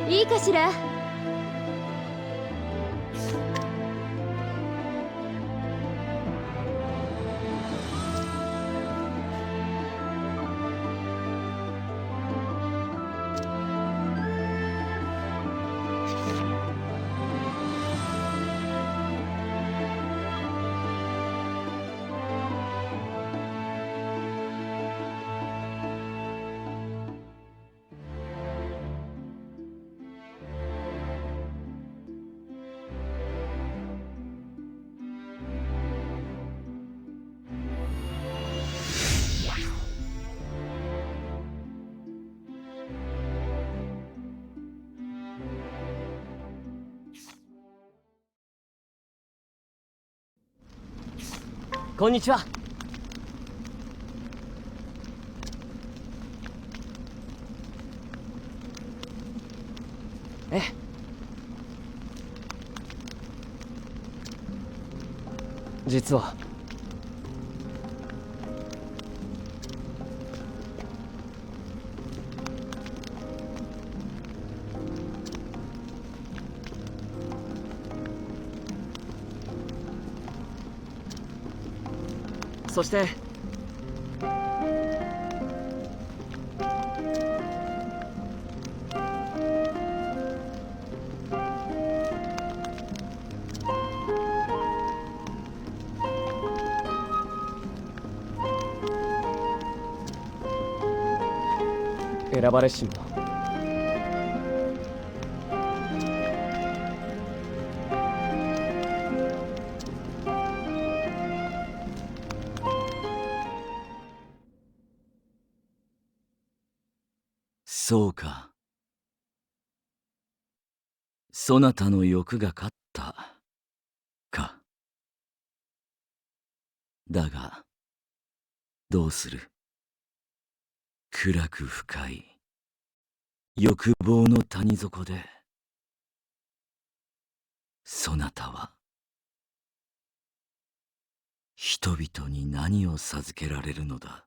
いいかしら。こんにちは。ええ。実はそして選ばれし者。そうか。そなたの欲が勝ったか。だがどうする。暗く深い欲望の谷底でそなたは人々に何を授けられるのだ。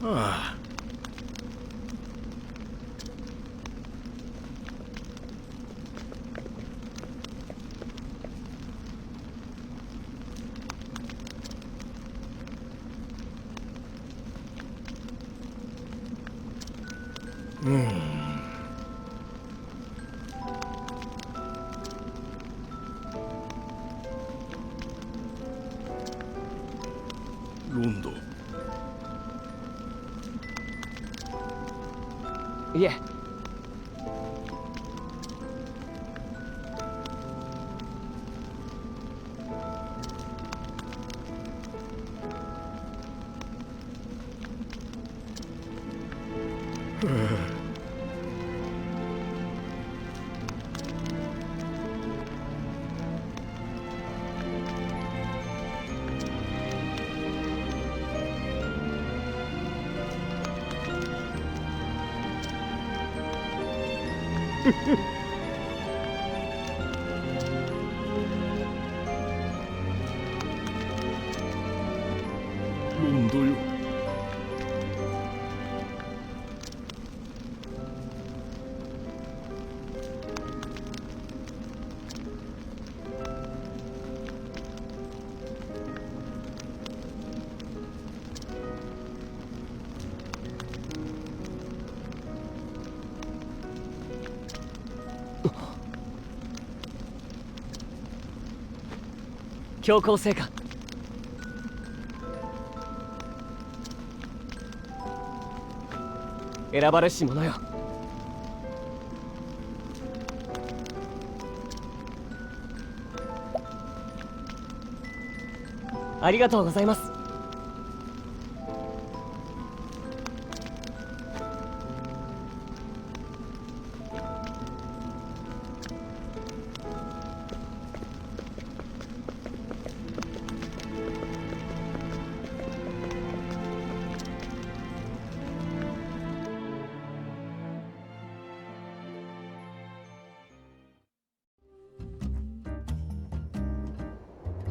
ああ。ロンド。いえ。ロンドよ。強行成果。選ばれし者よ。ありがとうございます。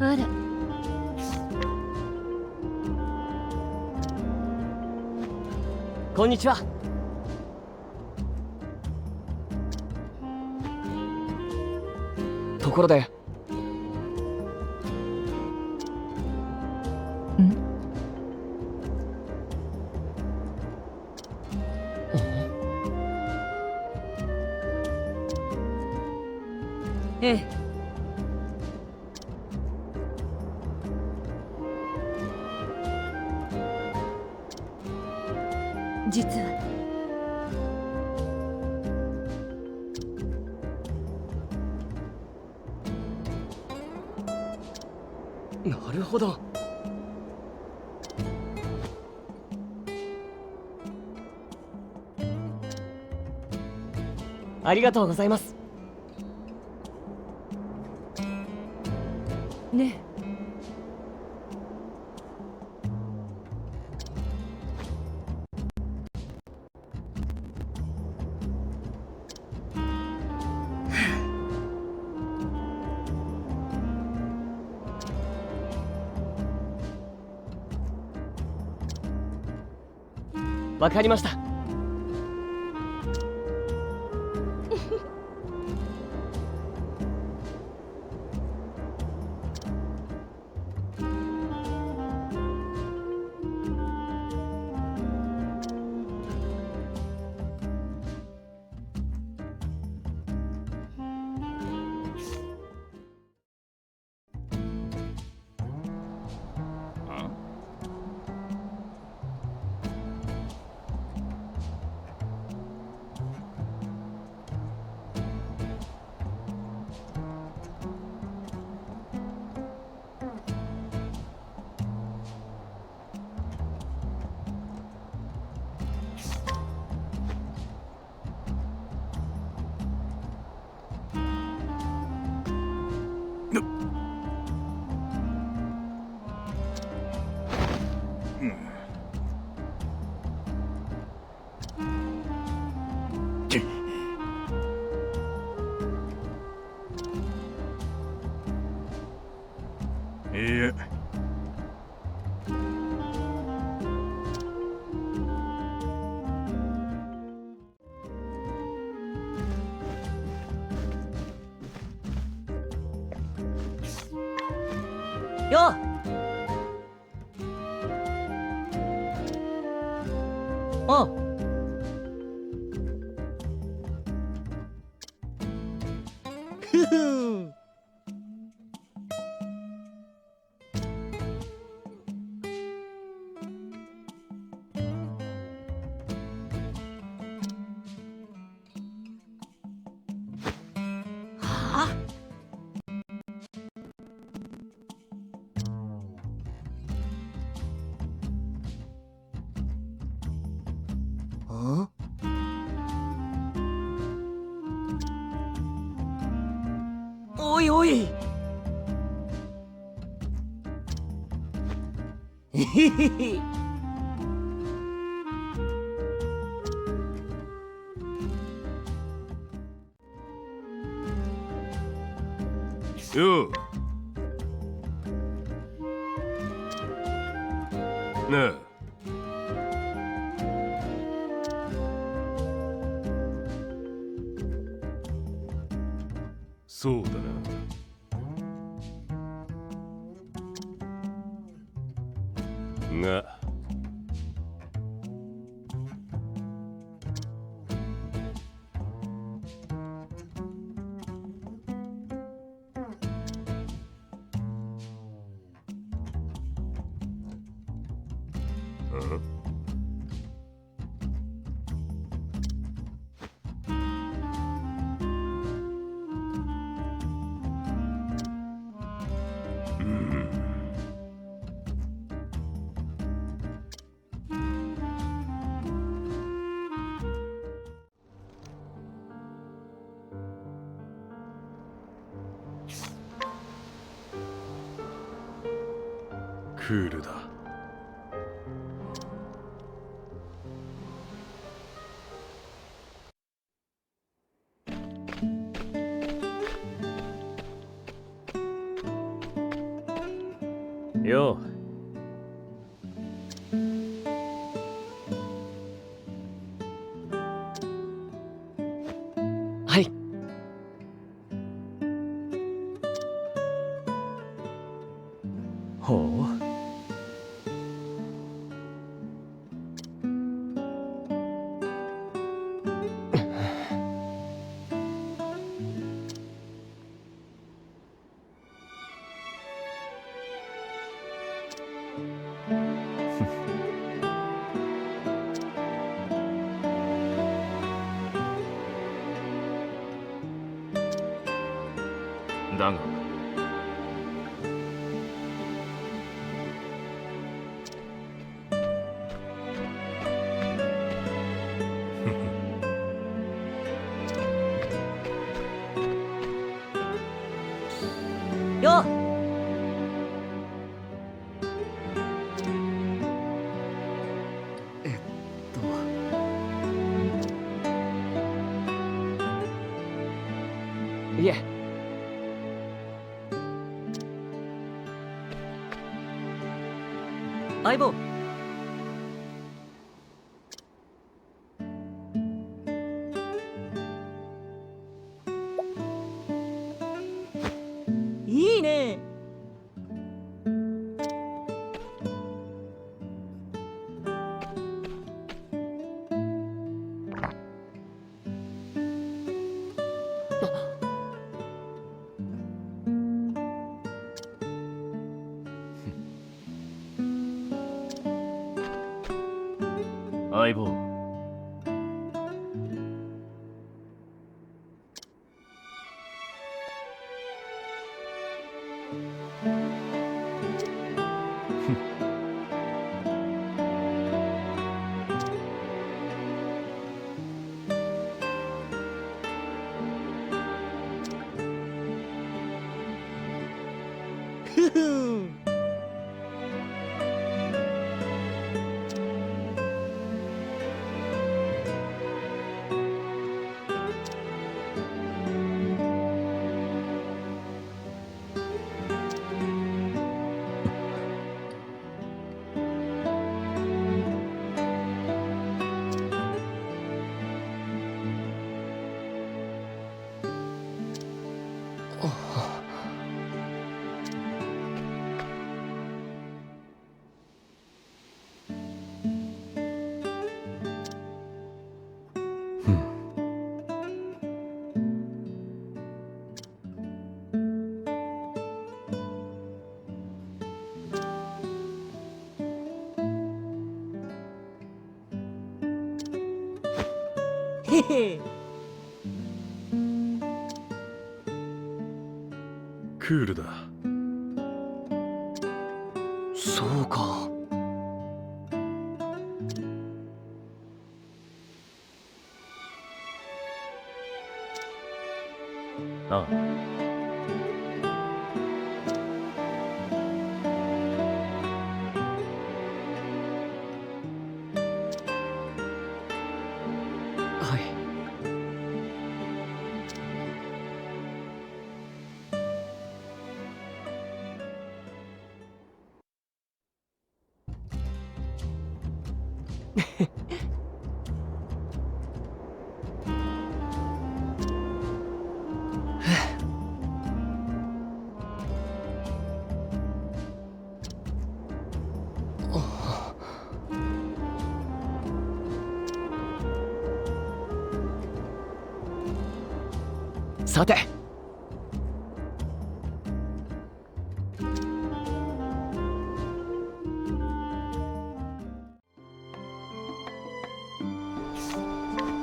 あら。こんにちは。ところで、ええ。実はなるほど。ありがとうございます。ね。わかりました。いいえ。よう。おう。ふふ。はあ。ん？おいおい。へへへ。よう。なあ。そうだな。が。クールだ。よはい。ほう。だがよいえ。相棒。いいね。相棒。ふふん。へへ。クールだ。そうか。ああ。はい。さて。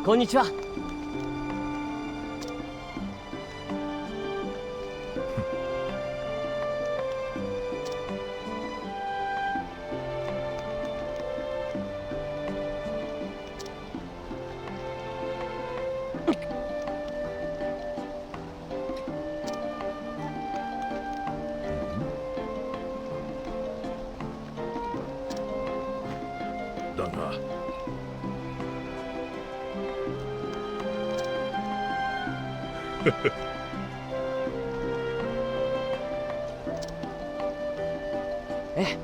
こんにちは。だがえ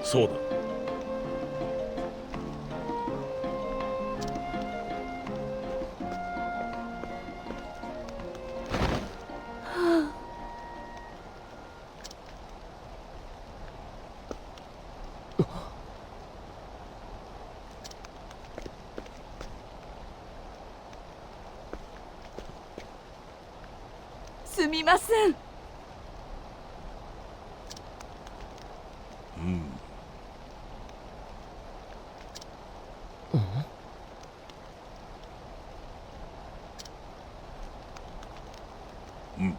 そうだ。すみません。うん。うん。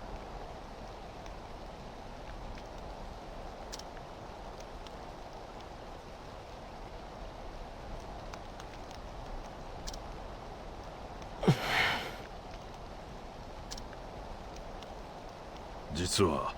実は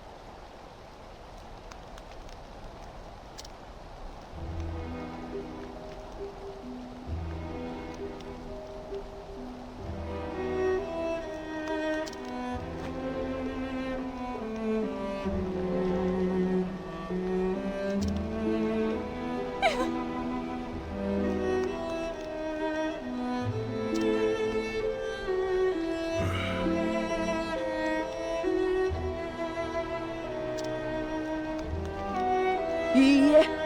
いいえ。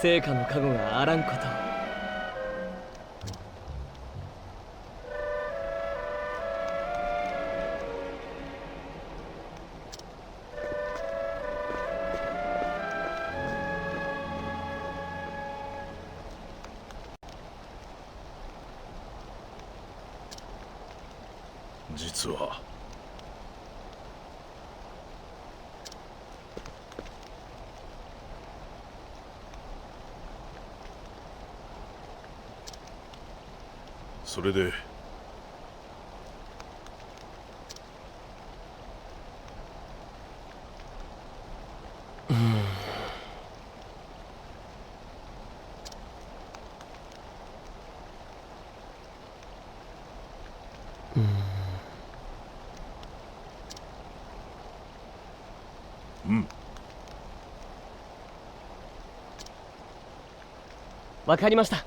成果の加護があらんこと。実はそれでうん。わかりました。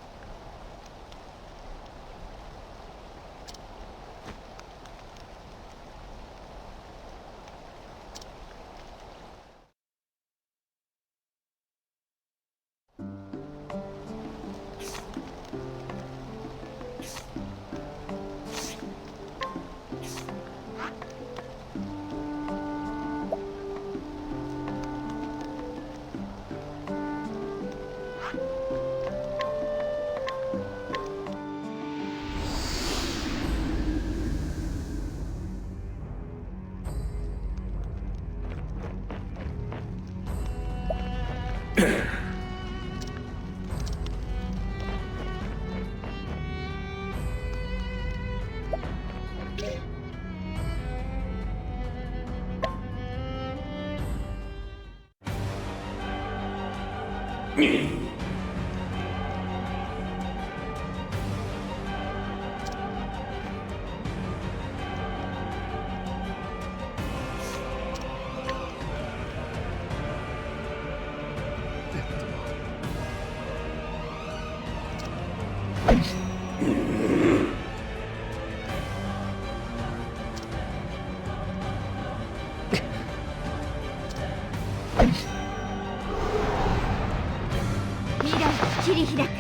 未来切り開く。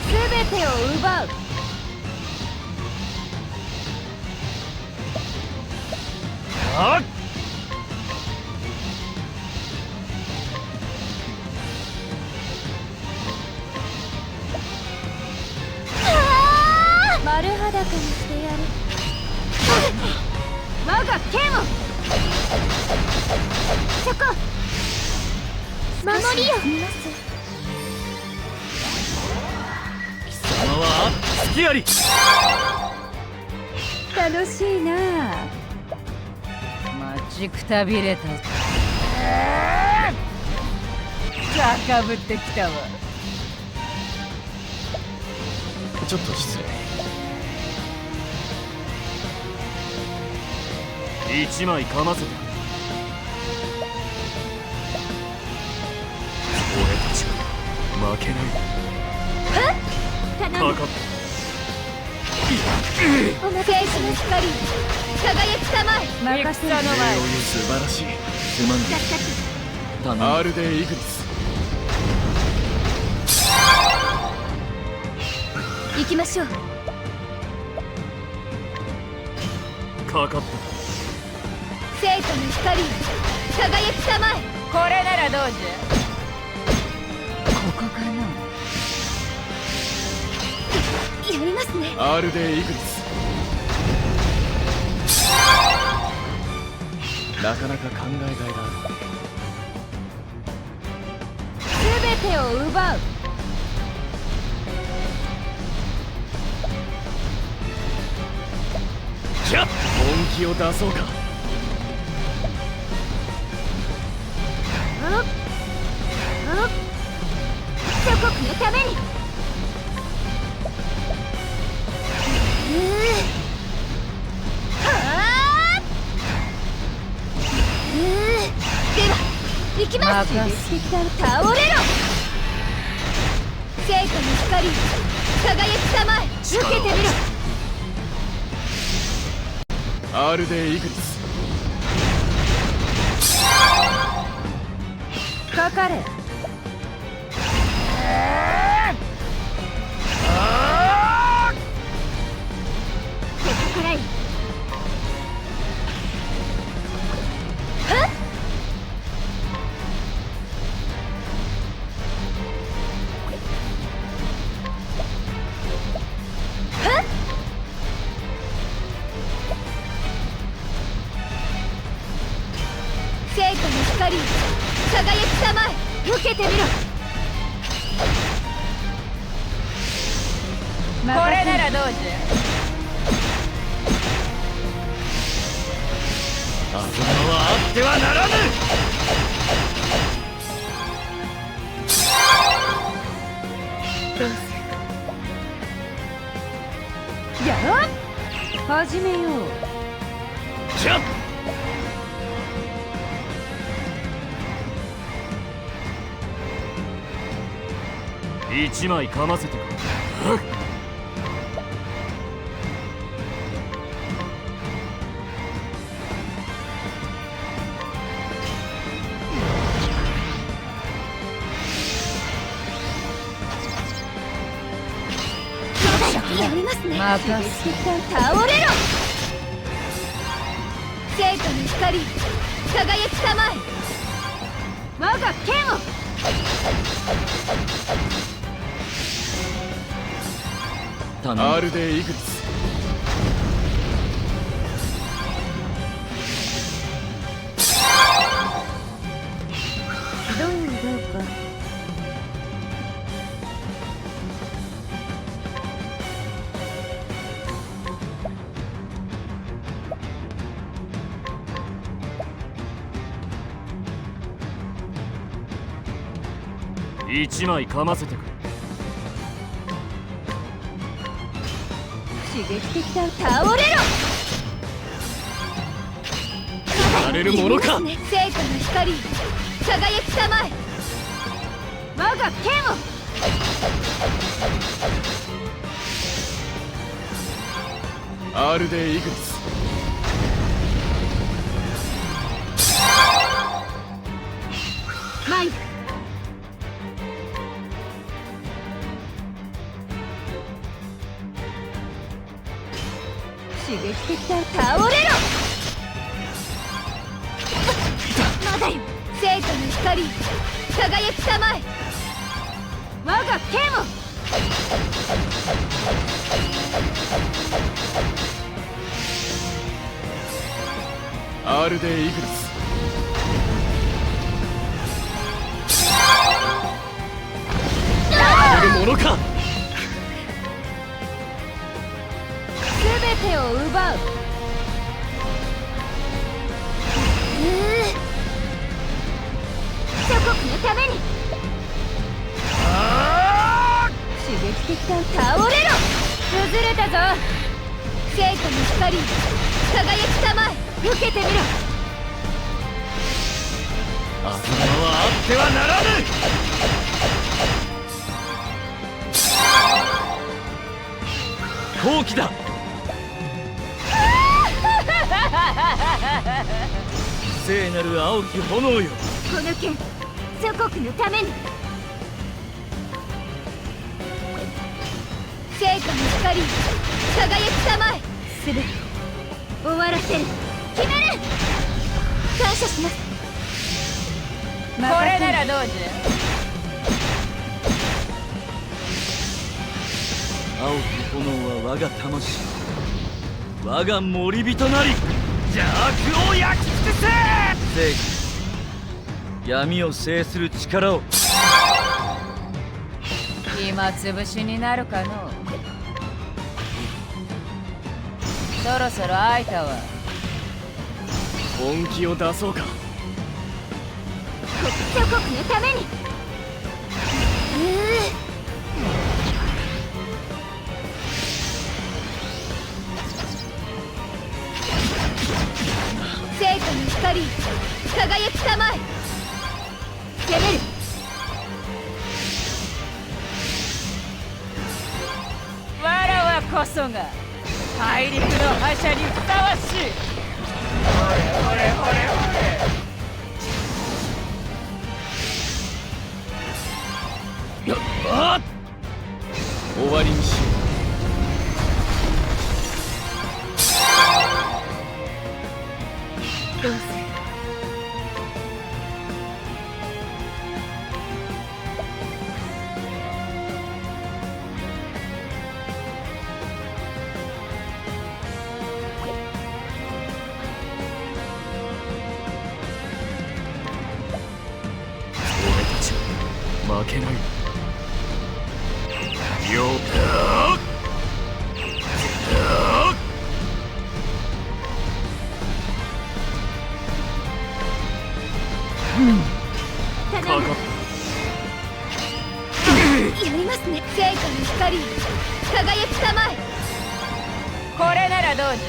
全てを奪う。あっ丸裸にしてやる。我が剣をそこ守りよ。貴様は好きあり。楽しいなあ。待ちくたびれた。高ぶってきたわ。ちょっと失礼。一枚かませて。俺たちは負けない。頼む。かかっおなけ石の光輝きたまえ。任せたの前。素晴らしい。すまんさっさ頼む。R でイグニス。行きましょう。かかった。聖火の光輝きたまえ。これならどうじゃ。ここかな。やりますね。 R でイグニス。なかなか考えがいがある。全てを奪う。キャッ本気を出そうか。祖国のために。では行きます。倒れろ。聖火の光輝きたまえ。受けてみろ。 R でイグニス。かかれ。ここからい。聖火の光輝きたまえ。受けてみろ。これならどうじ油はあってはならぬ。ゃ。やろう。始めよう。キャッ一枚かませてくれ。やりますね。任せ倒れろ。聖火の光輝きたまえ。我が剣を。頼む。 R でイグニス。どうか。一枚かませてくれ。刺激的だ。倒れろ。やれるものか。聖火の光輝きたまえ。我が剣を。R でイグニス。前に。刺激的だ。倒れろ。まだよ。聖火の光輝きたまえ。我が剣を。アールデイグルス。やれるものか。全てを奪う。祖国のために。刺激的だ。倒れろ。崩れたぞ。聖火の光、輝きたまえ。受けてみろ。浅間はあってはならぬ。好機だ。聖なる青き炎よ。この剣、祖国のために。聖火の光、輝きたまえ。すべて終わらせる。決める。感謝します。これならどうじ青き炎は我が魂、我が守人なり。邪悪を焼き尽くせ。聖火、闇を制する力を。ゃ。暇つぶしになるかの。そろそろ空いたわ。本気を出そうか。祖国のために。聖火の光、輝きたまえ。攻める。わらわこそが大陸の覇者にふさわしい。ほれほれほれほれ。あっ、終わりにしよどうする。う。俺たちは負けない。よっ。頼む。かかっやりますね。聖火の光、輝きたまえ。これならどうじ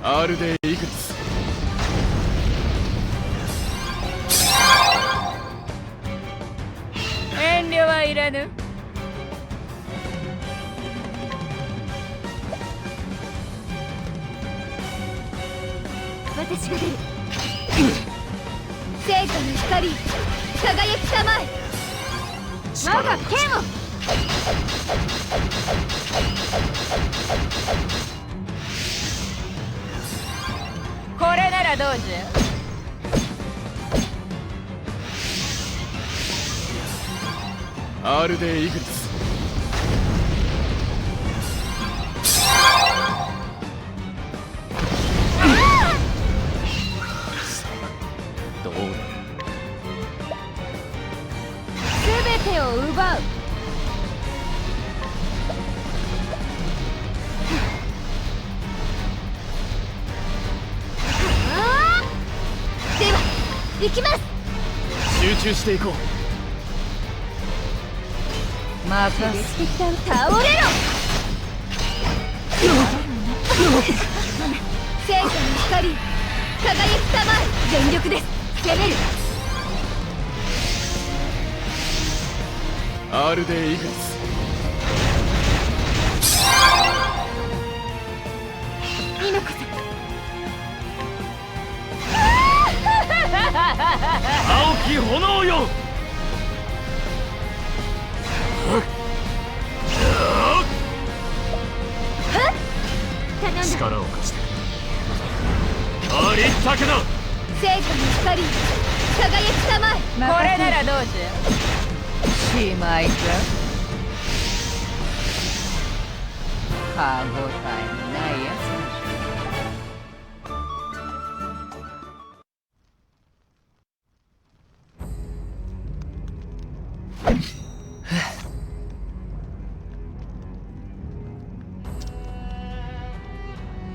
アールデイグルス。遠慮はいらぬ。私が出る。聖火の光、輝きたまえ。我が剣を。これならどうじアールデイグルス。どうだ。全てを奪う。では行きます。集中していこう。任刺激的だ。倒れろ。聖火の光、輝きたまえ。全力です。攻める。アールデイグルス。今こそ。青き炎よ。頼んだ。力を貸して。ありったけだ。聖火の光、輝きたまえ。これならどうじしまいか。歯応えのないや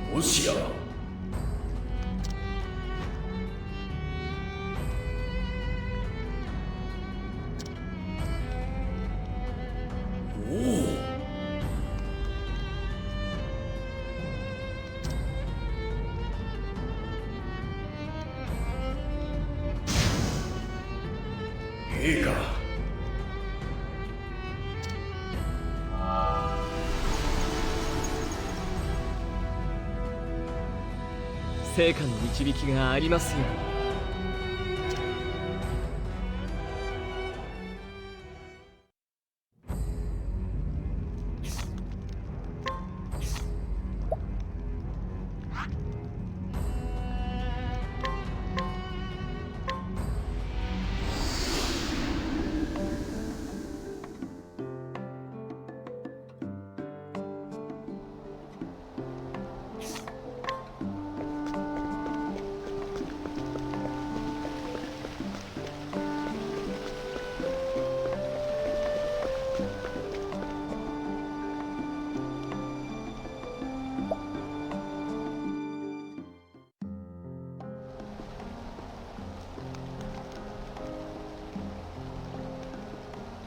つ。もしや陛下成果の導きがありますように。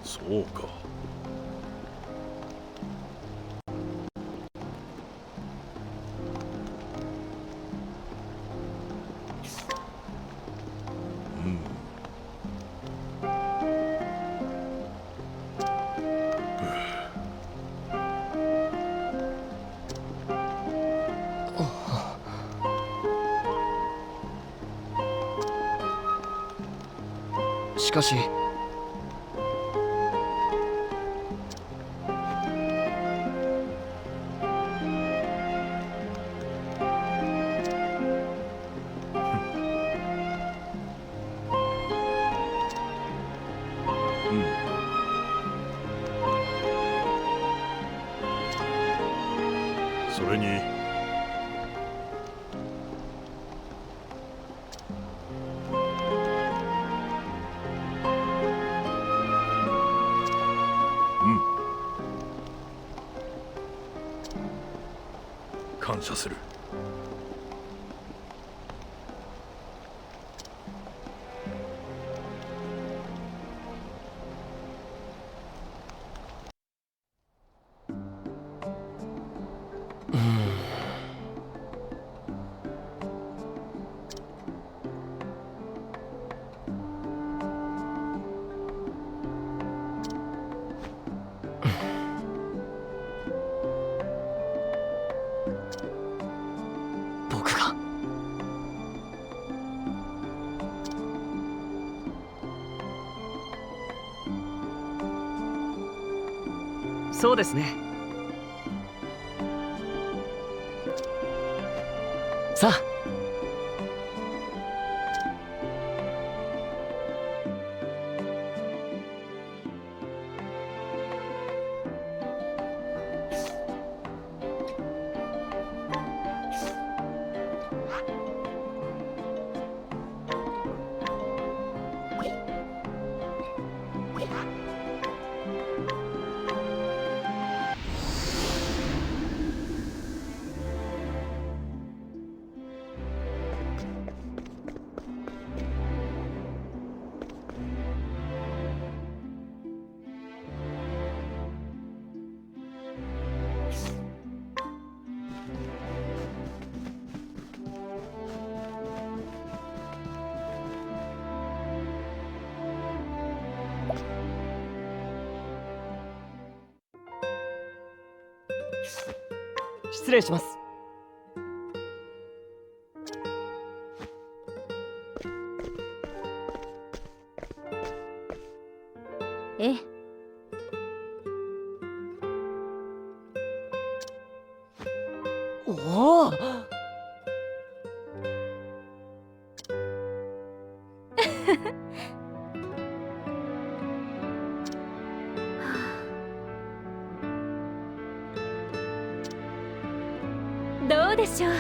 そうか。うんしかしそれに感謝する。僕がそうですね。さあ失礼します。ええ。おおでしょう。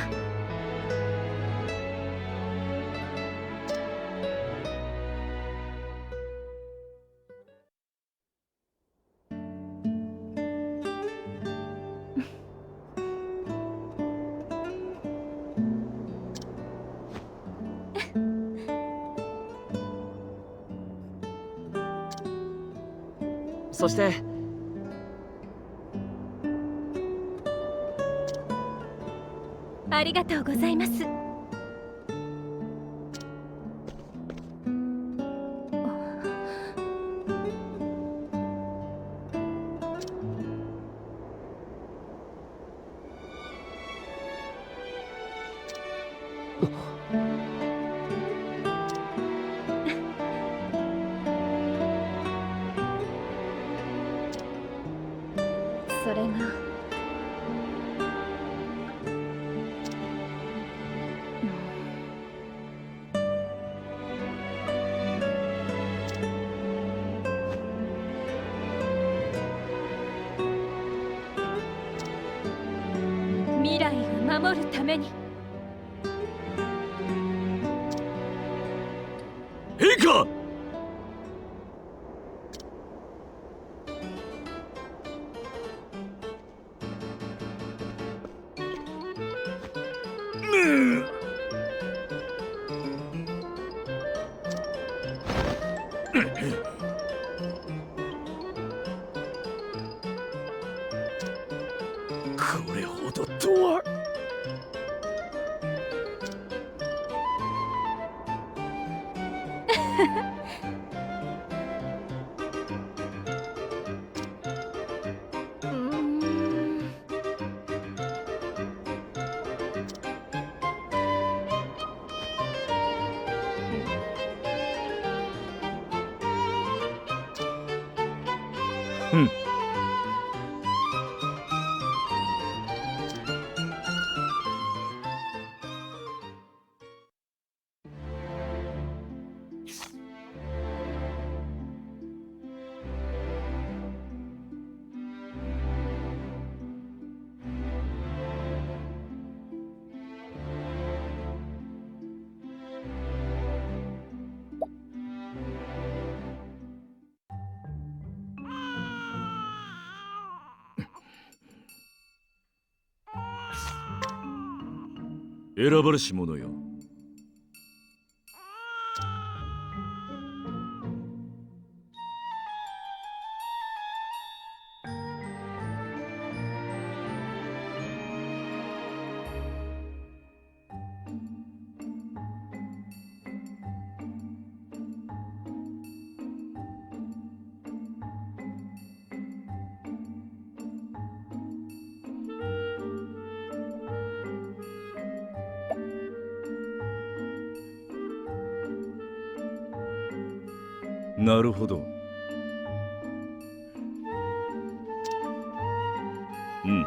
そしてありがとうございます。それが未来を守るために。陛下。これほどとは。うん。選ばれし者よ。なるほど。うん。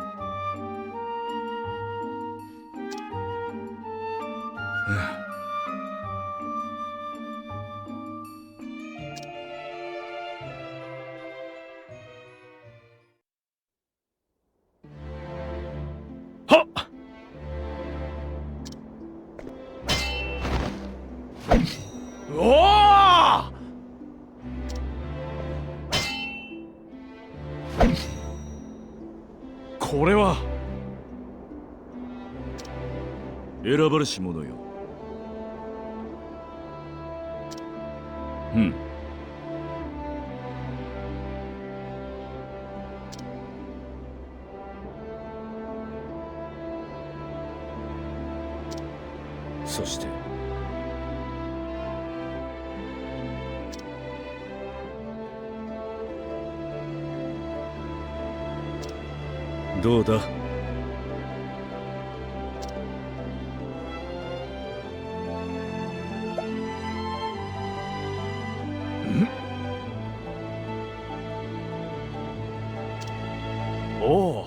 はっ。おお。これは選ばれし者よ。うん。そしてどうだ。おお。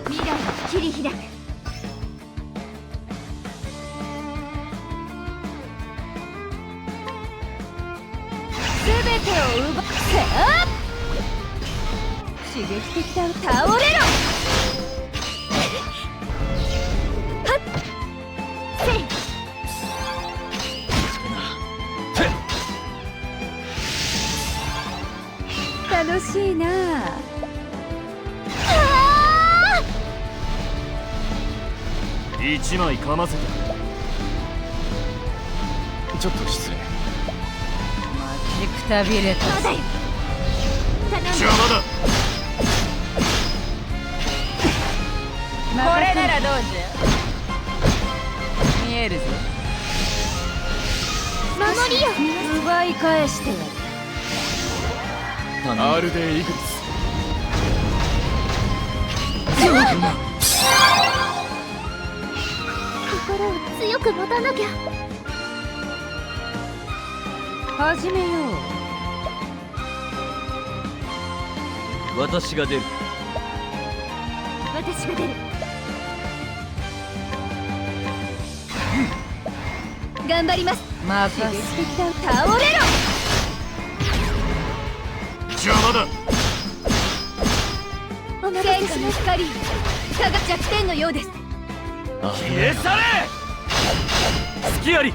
未来を切り開く。全てを奪って。刺激的だ。倒れろ。はっせい。楽しいなあ。一枚かませて。ちょっと失礼。待ちくたびれた。まだよ。頼む。邪魔だ。これならどうじゃ。見えるぞ。守りよ。奪い返してやる。アールデイ・イグリス。心を強く持たなきゃ。始めよう。私が出る。私が出る。頑張ります。任せ。刺激的だ。倒れろ。邪魔だ。お待たせしました。光差が弱点のようです。消え去れ。隙あり。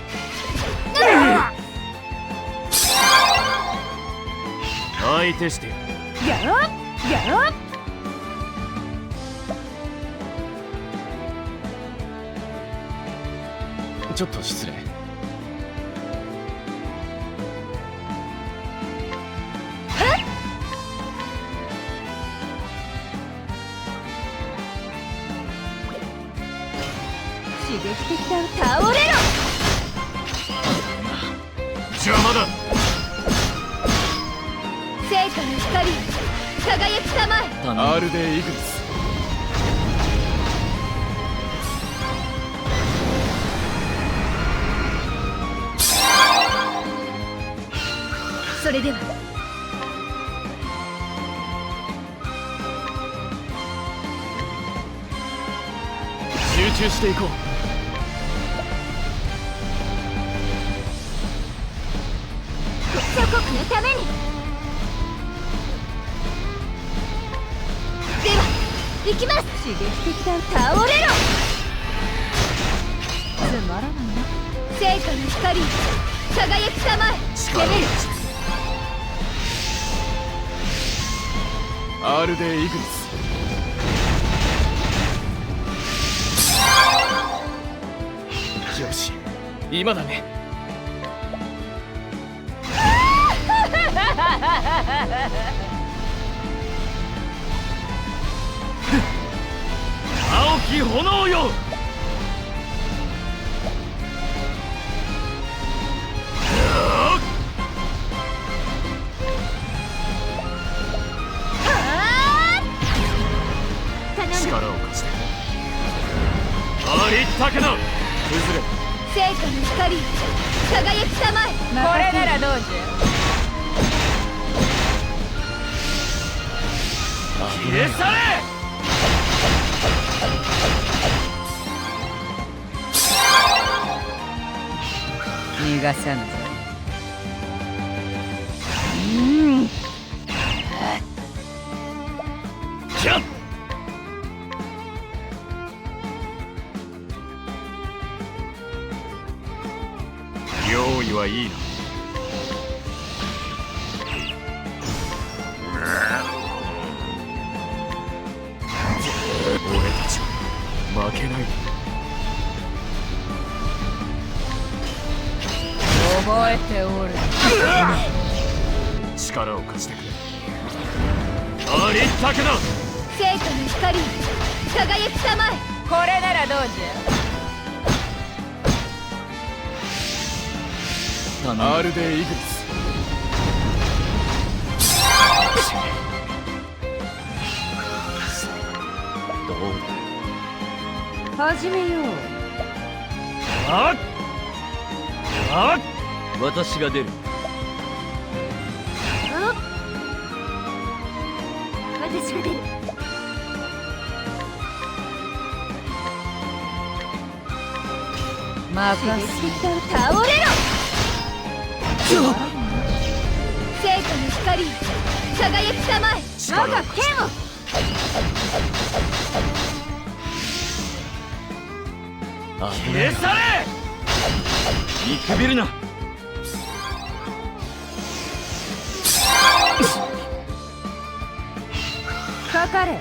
相手してやる。やろやろ。ちょっと失礼。刺激的だ。倒れろ。邪魔だ。聖火の光輝きたまえ。アールデイ・イグリス。それでは集中していこう。祖国のために。では行きます。刺激的だ。倒れろ。つまらないな。聖火の光輝きたまえ。力を攻める。アールデイ・イグリス。よし、今だね。青き炎よ。頼む。力を貸して。ありったけな。崩れ。聖火の光輝きたまえ。これならどうじ消え去れ。ゃ。逃がさぬぞ。キャッ。用意はいいな。俺たちは負けないで。覚えておる。力を貸してくれ。ありったけな。聖火の光輝きたまえ。これならどうじ頼む。アールデイ・イグリス。どうゃ。始めよう。だ。あっあっ。私が出る。私が出る。任刺激せ。的だ。倒れろ。聖火の光輝きたまえ我が剣を消え去れ。見くびるな。かかれ。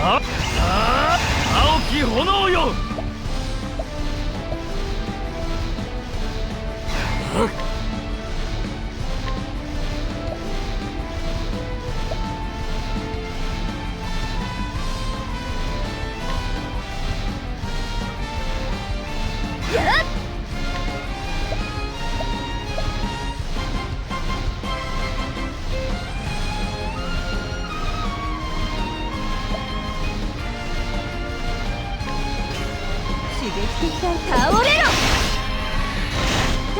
青き炎よ。刺激的だ倒れろ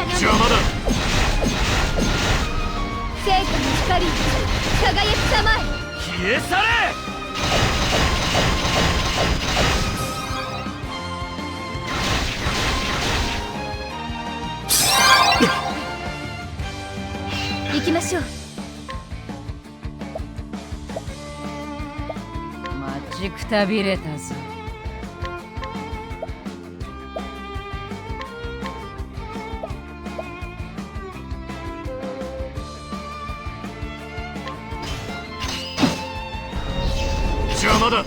邪魔だ。聖火の光輝きたまえ消え去れ。行きましょう待ちくたびれたぞ。邪魔だ。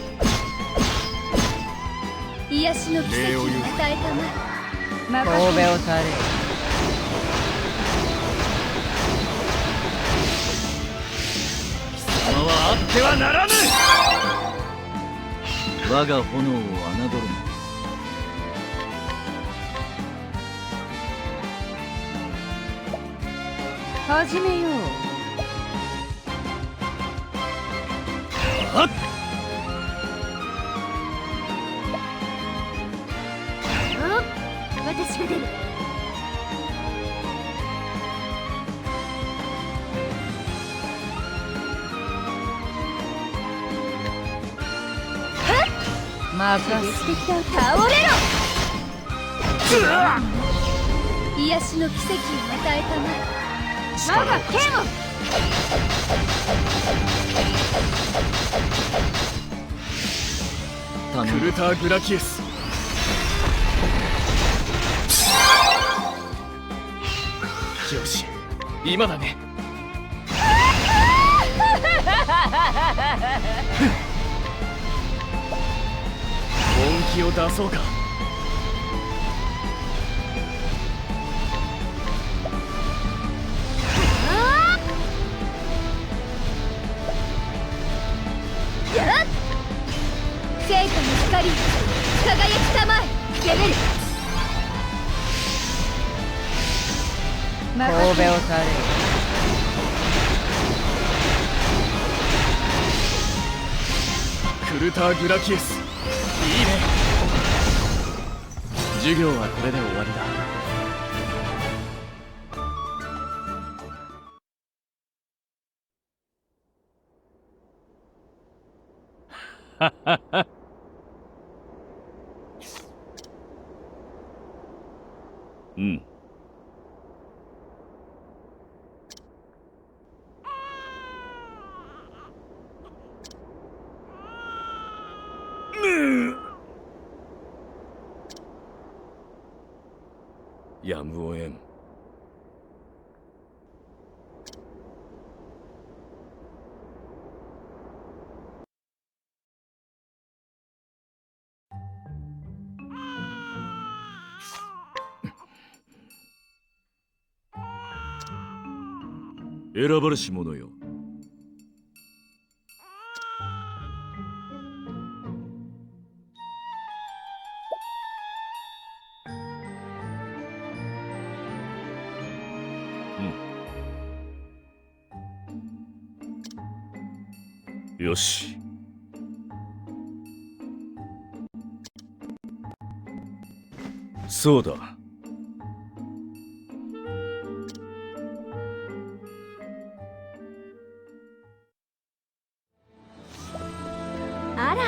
癒しの奇跡を与えたまえ神戸を垂れ。貴様はあってはならぬ。我が炎を侮るな。始めよう。はっ。私が出る任刺激的だ倒れろ癒しの奇跡を与えたまえ我が剣を頼む。クルター・グラキエス。よし、今だね。本気を出そうか。聖火の光輝きたまえ攻める神戸を垂れ。クルター・グラキエス、いいね。授業はこれで終わりだ。うん。やむをえん。選ばれし者よ。よし。そうだ。あら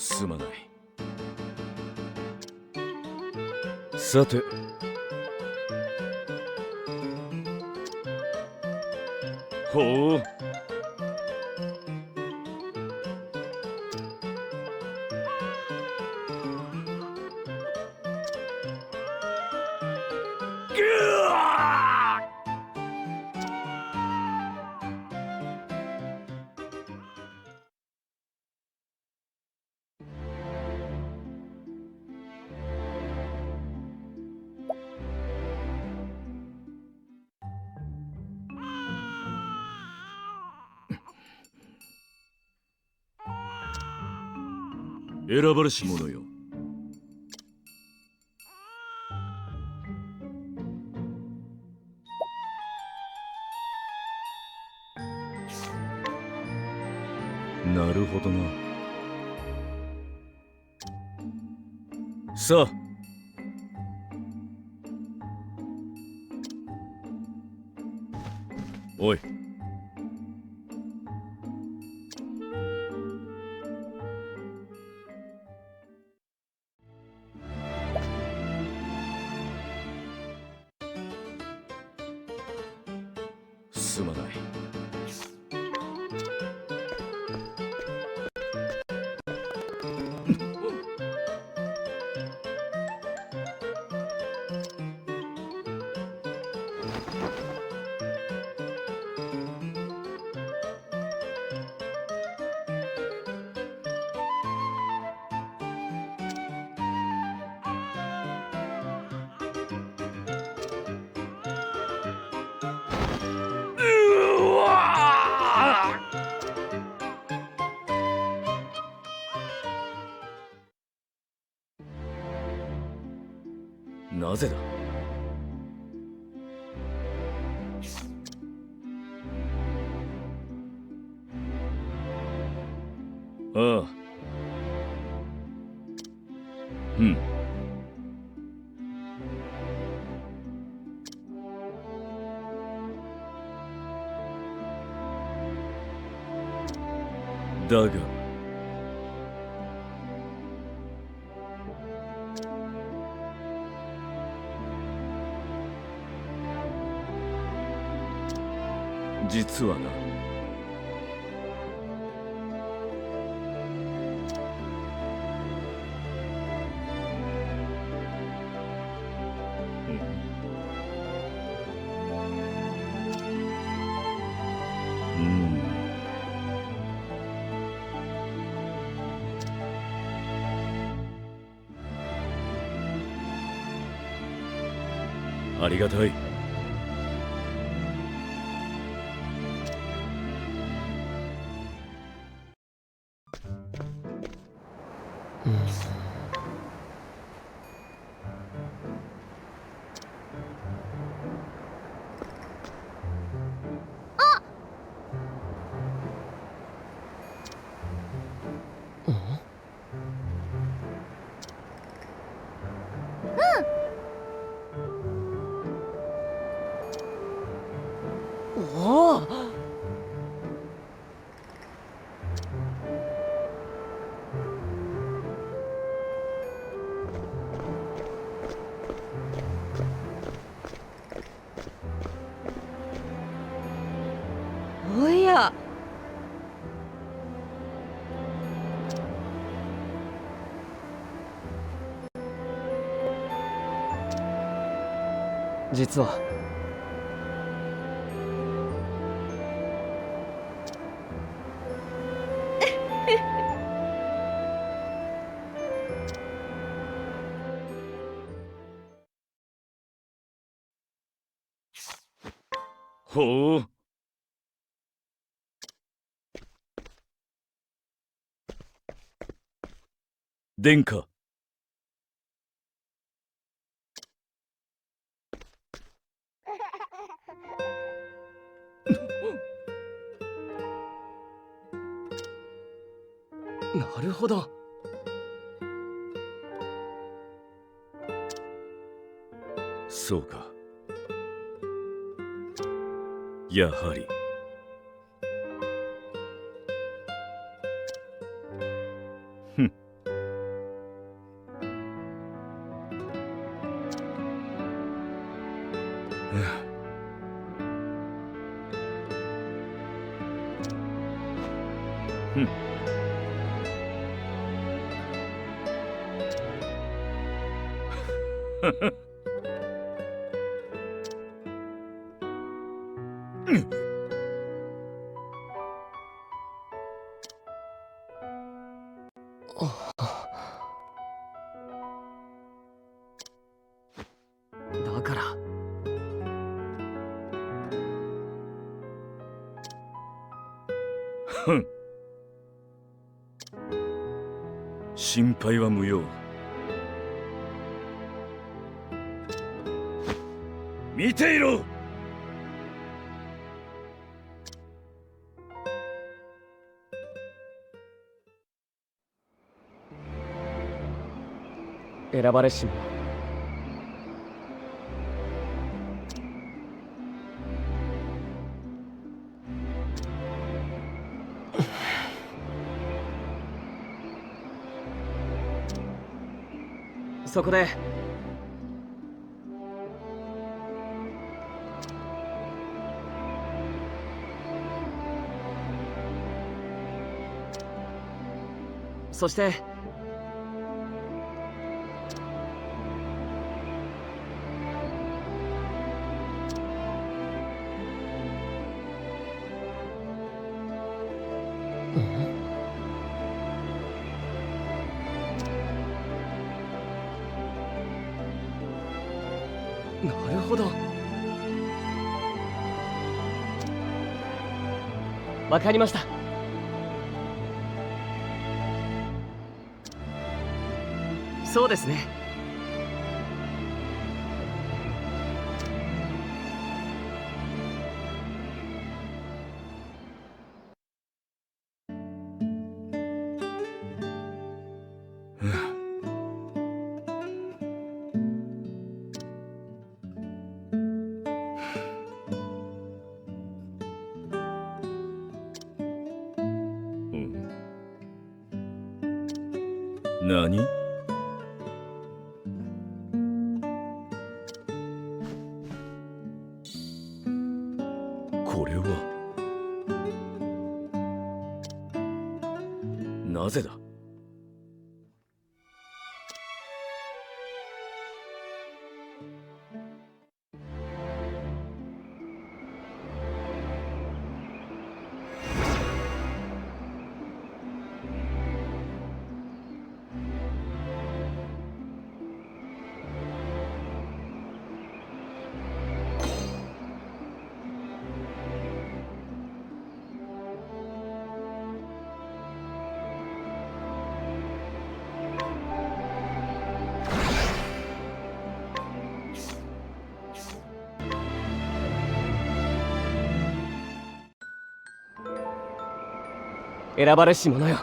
すまない。さて、ほう。選ばれし者よ。なるほどな。さあ、おい。すまない。なぜだ。ああ。うん。だが実はな、ありがたい。おお。おや。実はほう。殿下。なるほど。そうか。やはり。ふん、だから心配は無用。見ていろ。選ばれし者。そこでそしてなるほど。わかりました。そうですね。何？これはなぜだ？選ばれし者よ。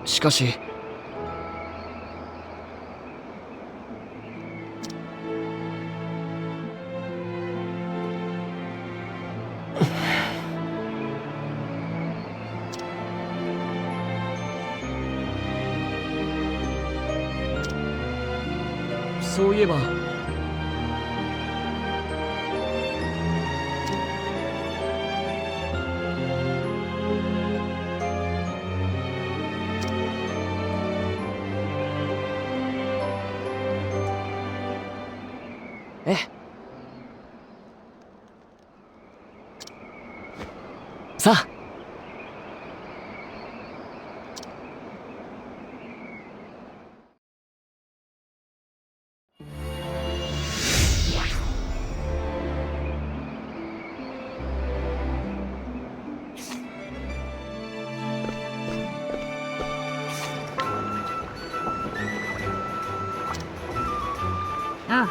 しかしそういえばさああ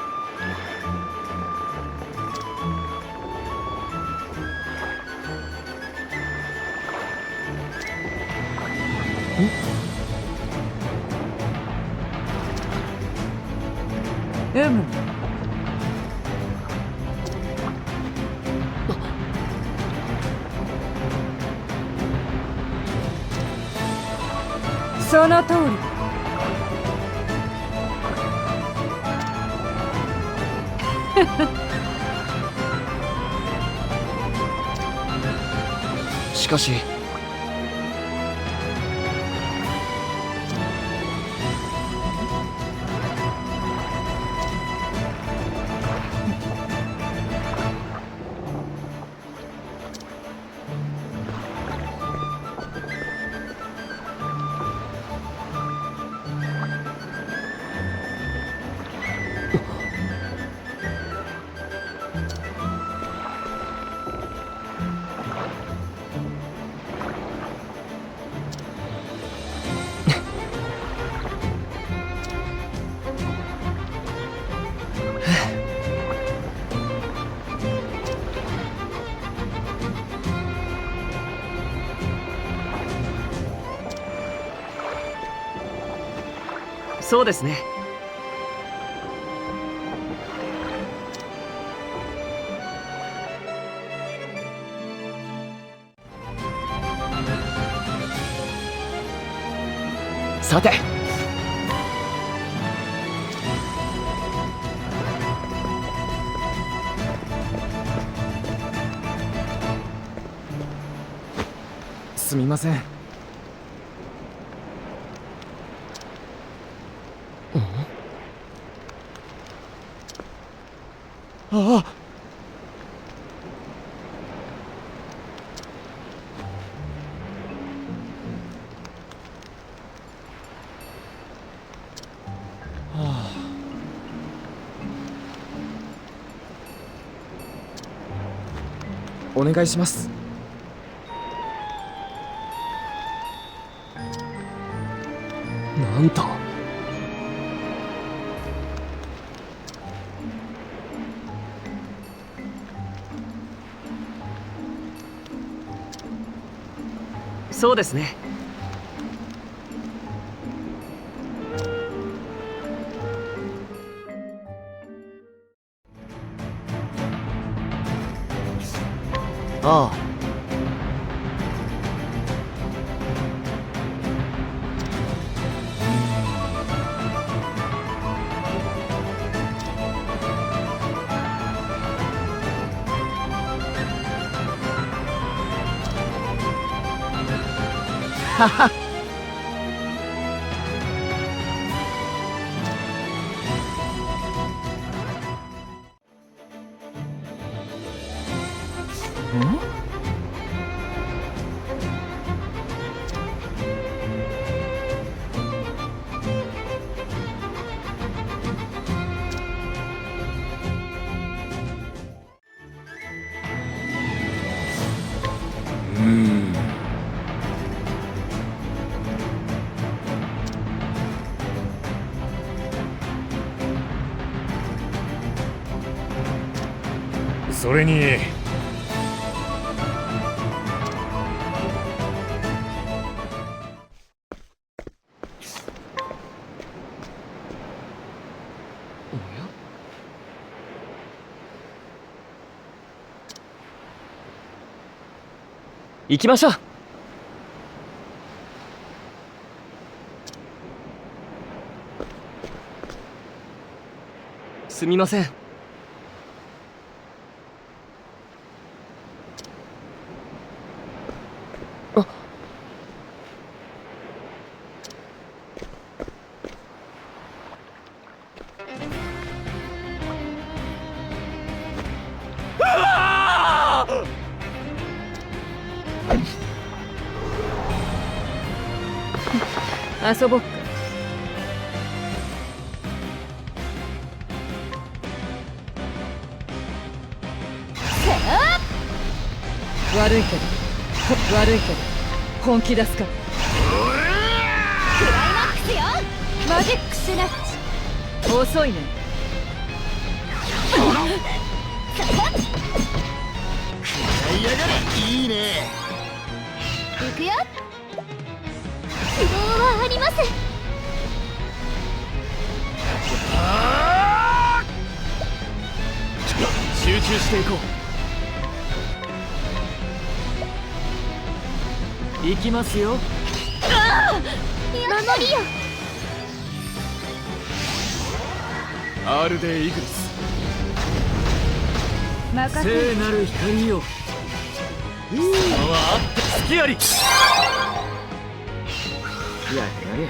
うむ。その通り。しかしそうですね。さてすみません。ああ、お願いします。なんとそうですね。ああ、ははそれに行きましょう。すみません。あ、遊ぼっか。悪いけど悪いけど本気出すか。クライマックスよ。マジックスナッチ。遅いね。いいね。行くよ。希望はあります。中していこう。行きますよ。守りよ。アールデイ・イグニス。任せる。聖なる光よ、貴様はあって好きあり。やれやれ、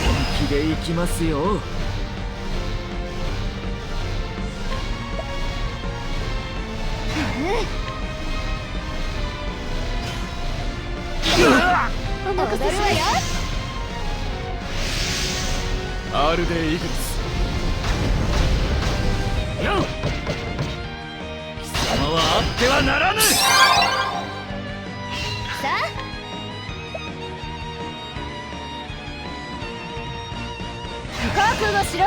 本気で行きますよ。お任せしますよ。アールデイ・イグニス。貴様はあってはならぬ。さあ覚悟しろ。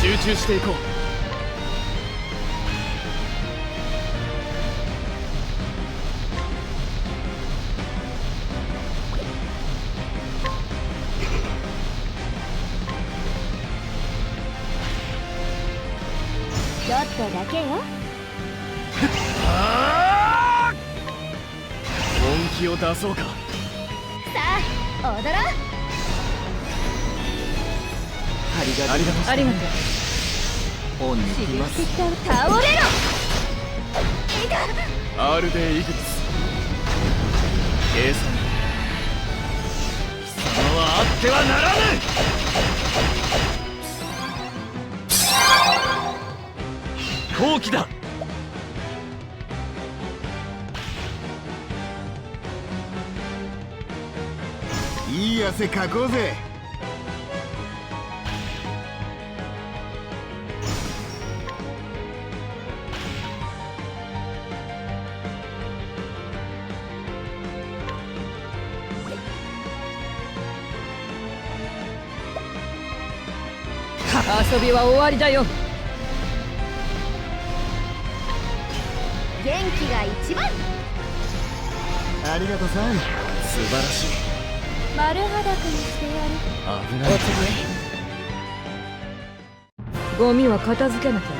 集中していこう。ちょっとだけよ。本気を出そうか。さあ踊ろう。ありがとう。ありがとう。恩に来ます。倒れろ。いた。アールデイ・イグニス。計算。貴様はあってはならぬ。好機だ。いい汗かこうぜ。遊びは終わりだよ。元気が一番。ありがとさん。素晴らしい。丸裸にしてやる。危ない。ゴミは片付けなきゃね。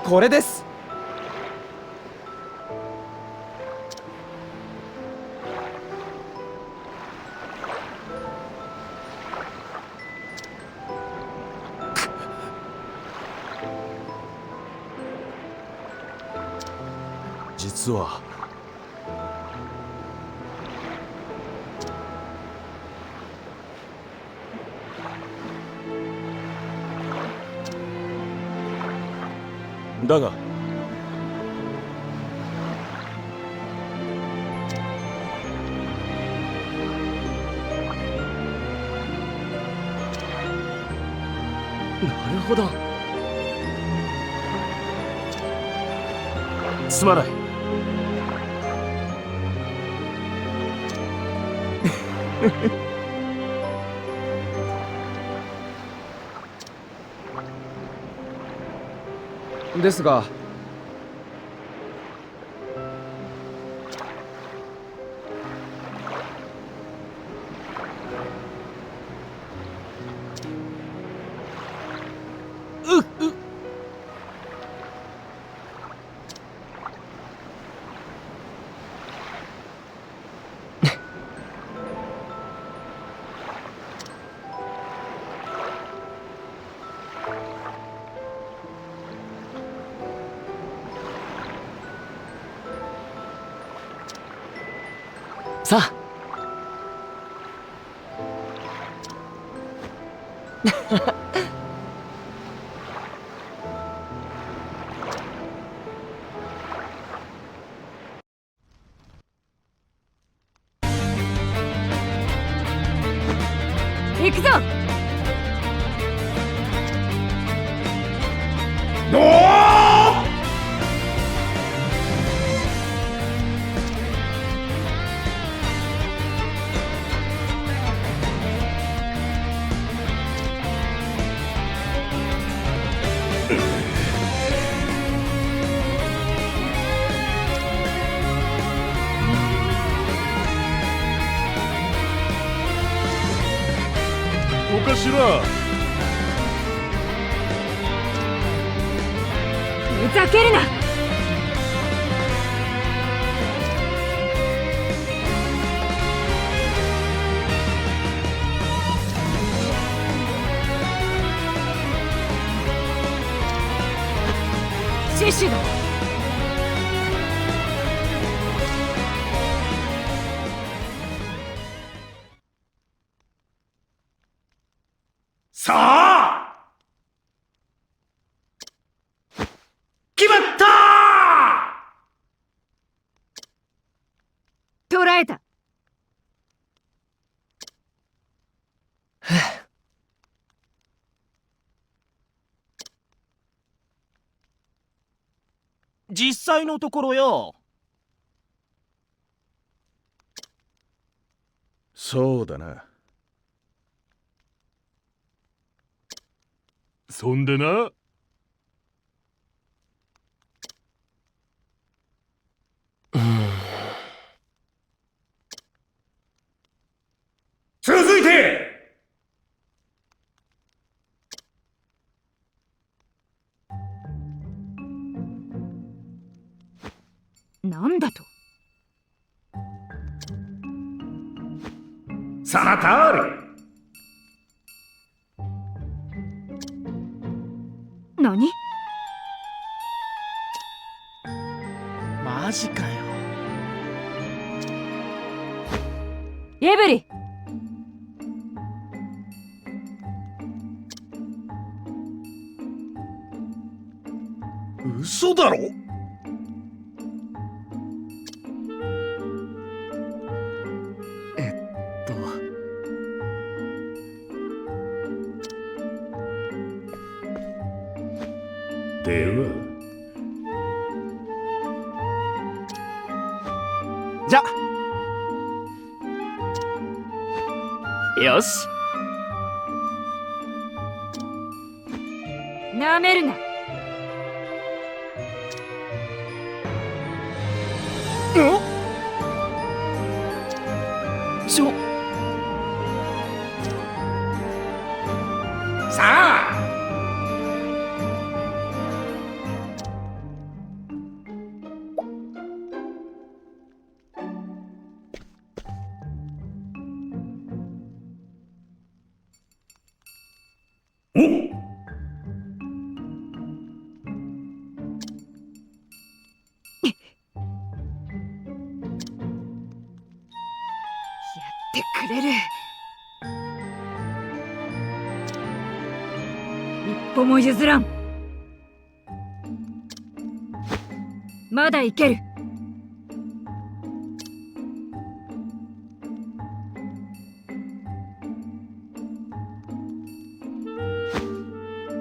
これです。実はだがなるほど。すまない。ですがさあ行くぞ。しろ。ふざけるな。シュシュだ。さあ決まった捕らえた。実際のところよ。そうだな。そんでな。続いてなんだと。その通り。何？マジかよ。エブリ。嘘だろ。ではじゃよし。なめるな。さあおってくれる。一歩も譲らん。まだいける。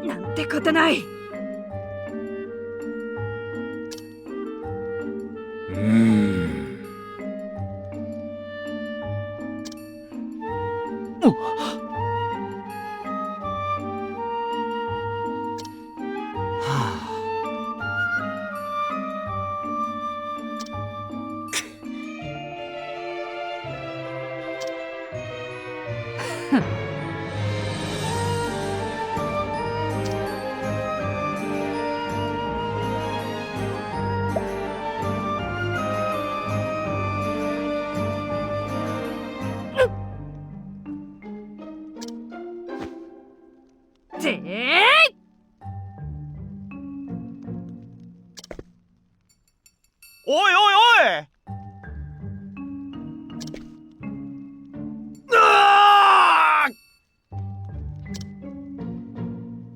なんてことない。ぜーおいおいおい。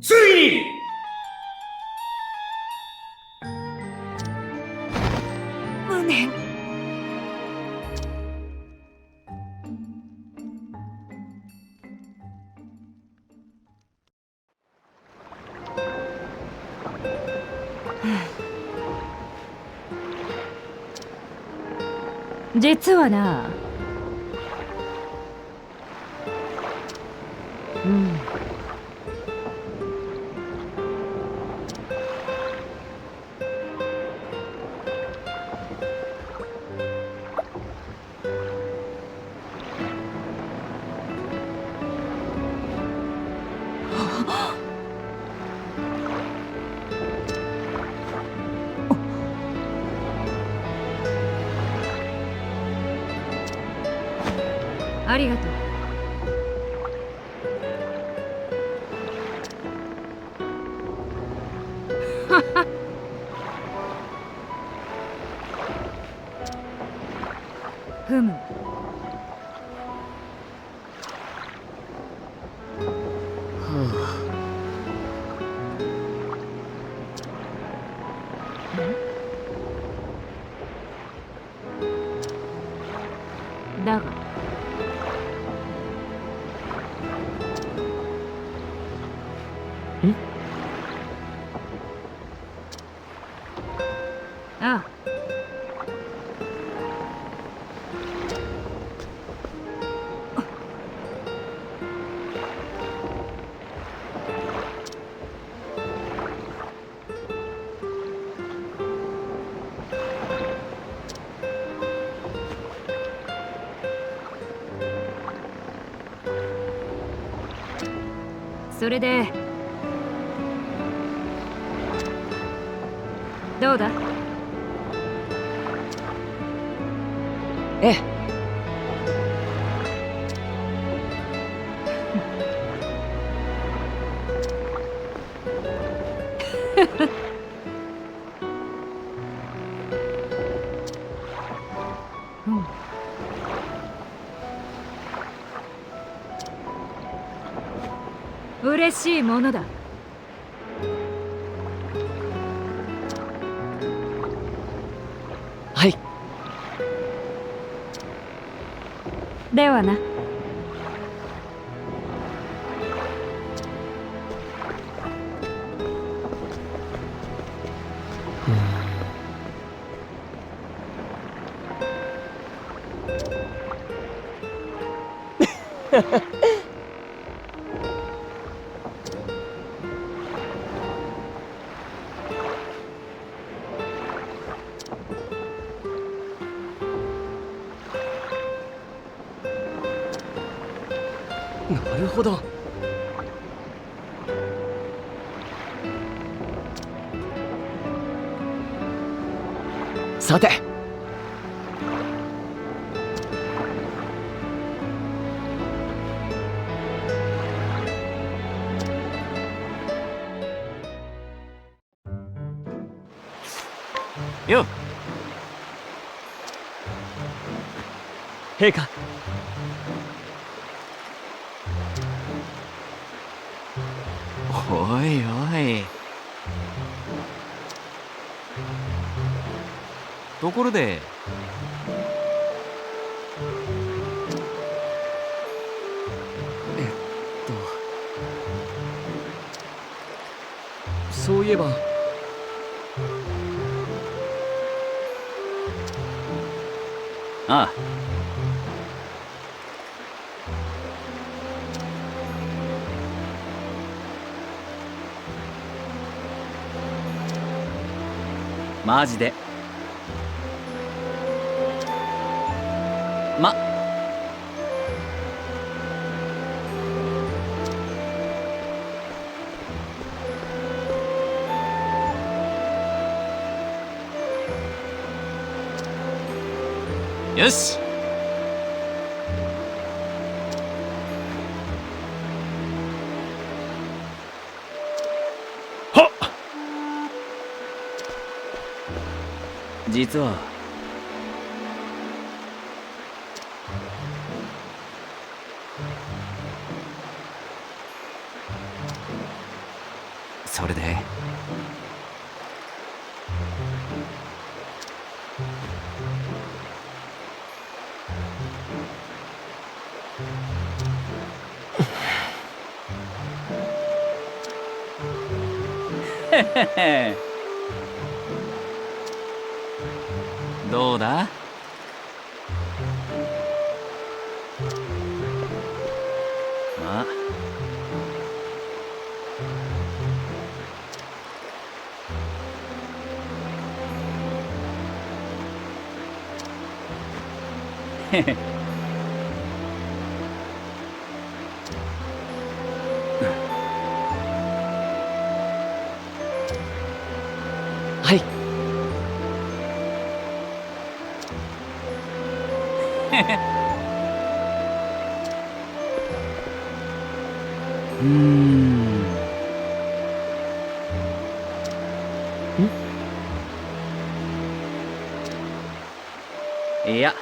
ついに無念。実はな。ありがとう。ふむ。だがああ、それでどうだ？ええ。嬉しいものだ。はい。ではな。なるほど。さて。よっ。陛下。おいおい。ところでそういえばああ、マジでよし。はっ。実はそれでどうだ？まあへへ。はい。うーん。いや。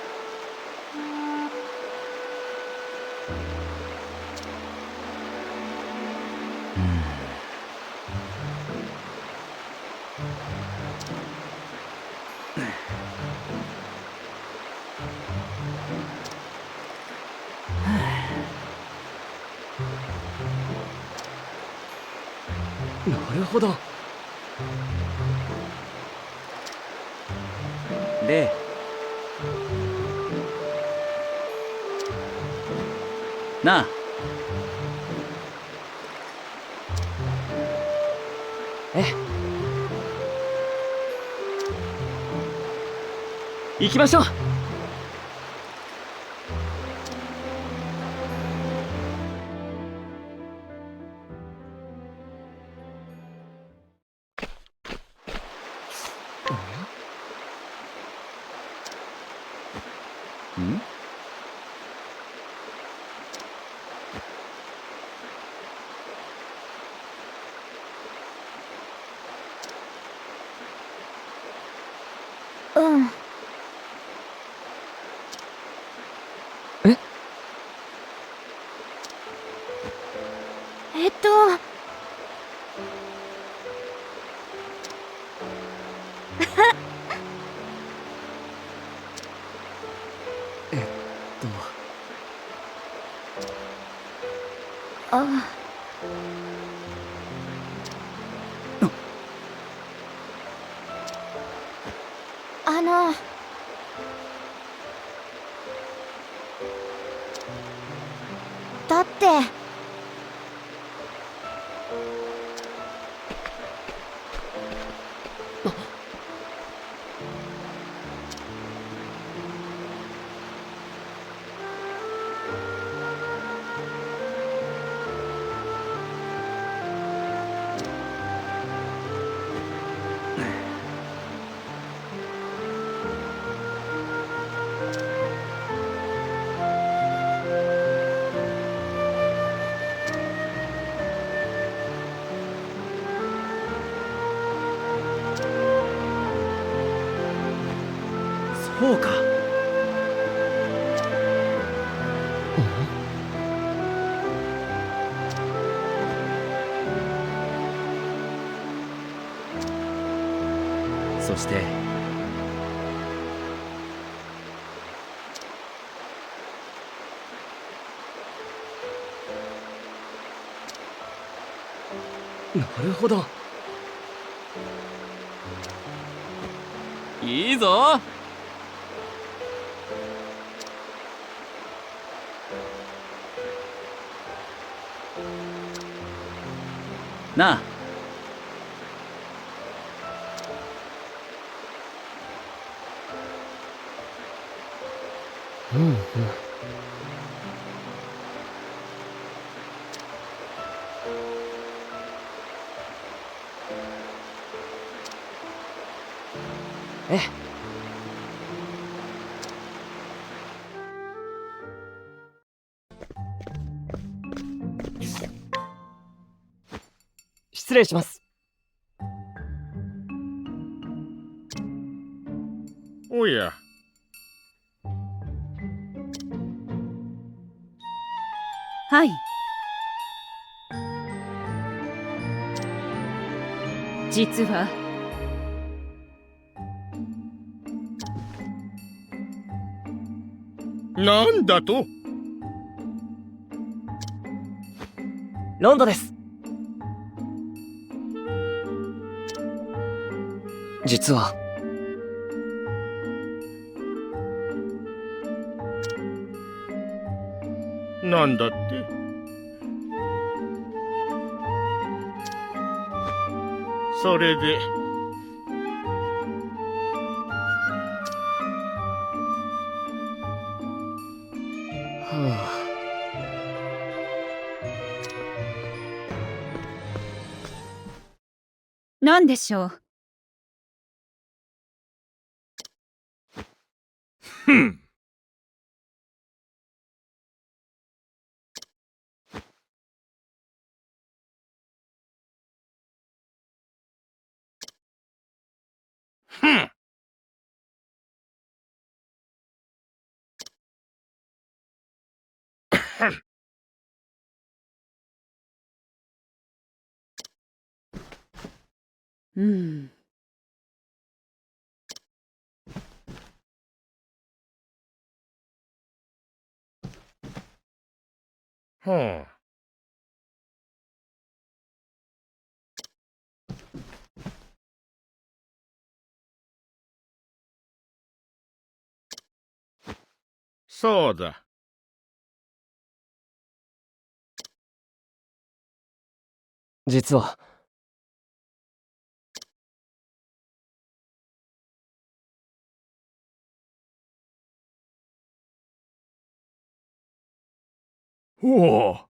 なるほど。で、なあ。行きましょう。ん？うん。え？えっとああのだってそうか。そしてなるほど。いいぞ。なあ。うんうん。ええ。失礼します。おや、はい。実はなんだと？ロンドです。実はなんだって？それでは何でしょう。ふん。うん。そうだ。実は、おお。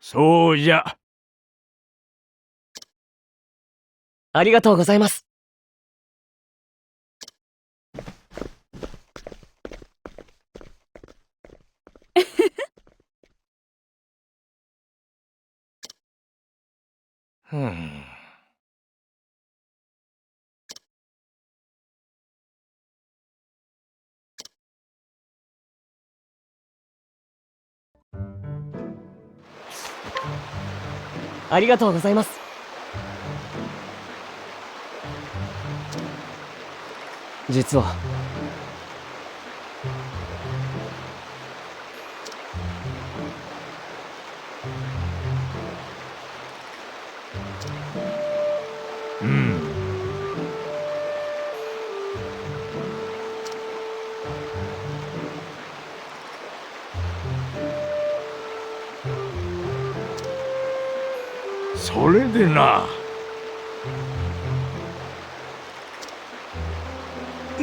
そうじゃ。ありがとうございます。ありがとうございます。実は、うん。それでな。お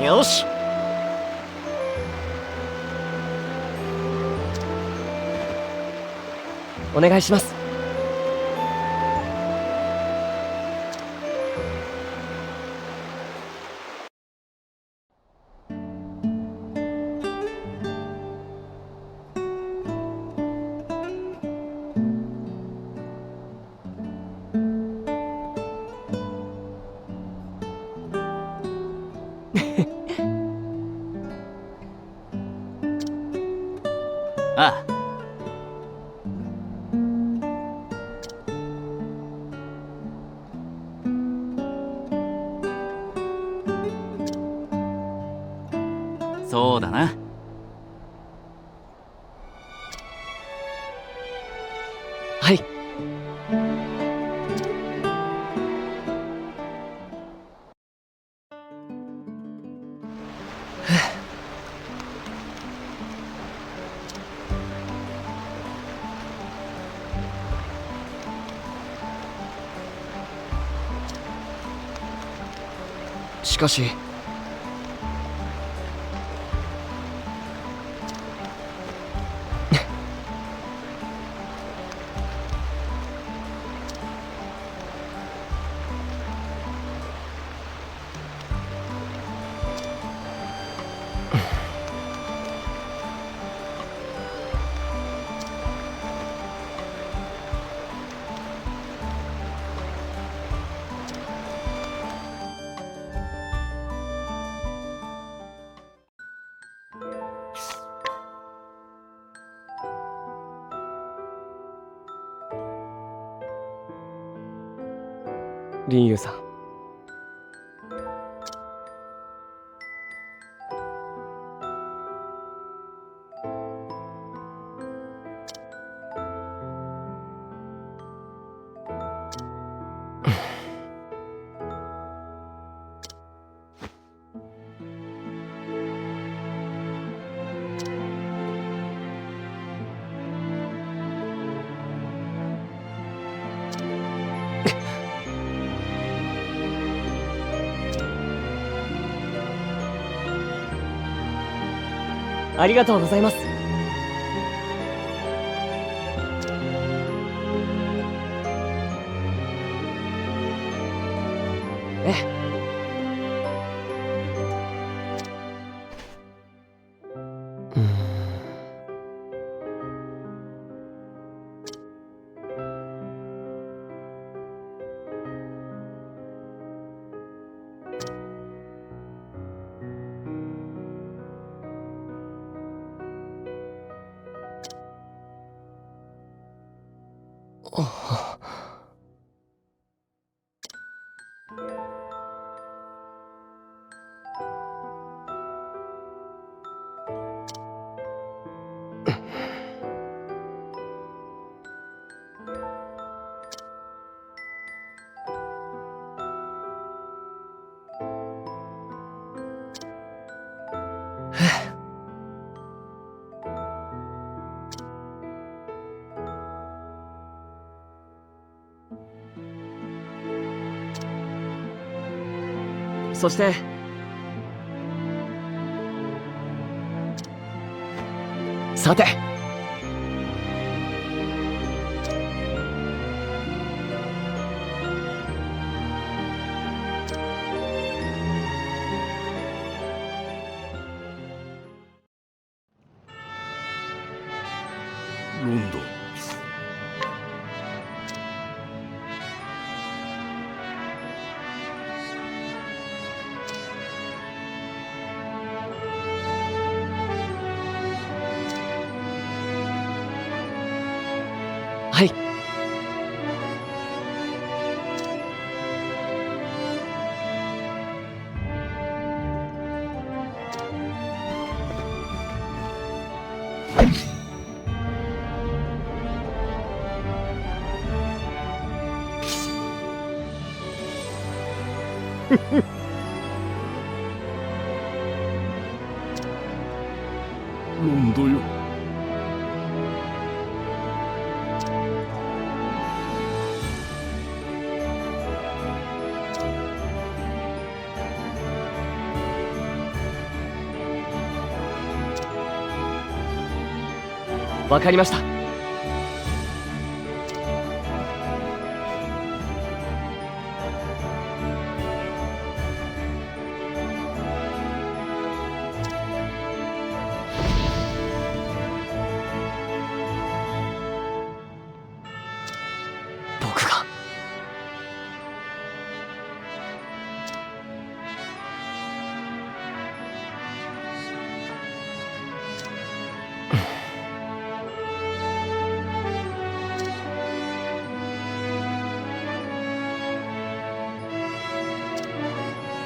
お。よし。お願いします。ああ。そうだな。はい。しかし、林優さん。ありがとうございます。ええ。そしてさてロンドン。はい。ロンドよ。わかりました。僕が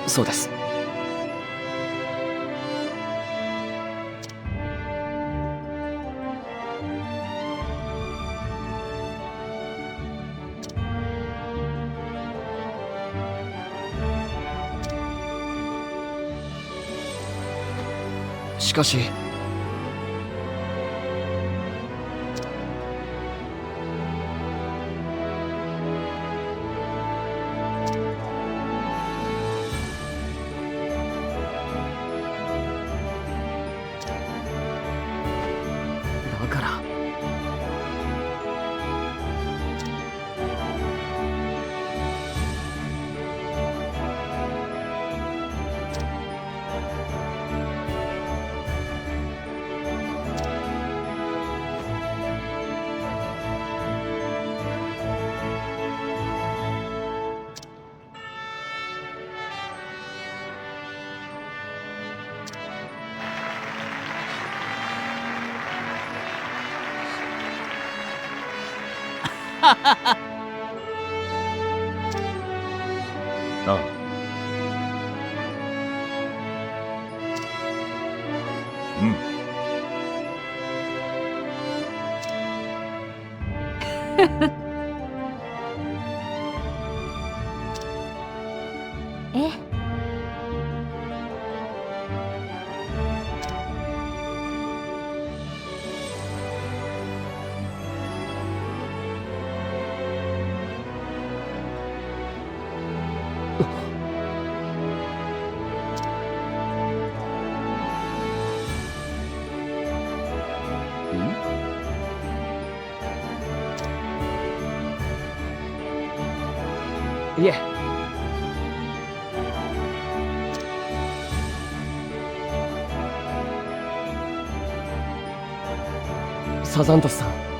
そうです。しかしだからああ。うん。ええ。いえサザントスさん。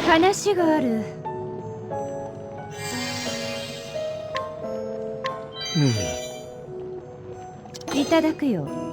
話がある。いただくよ。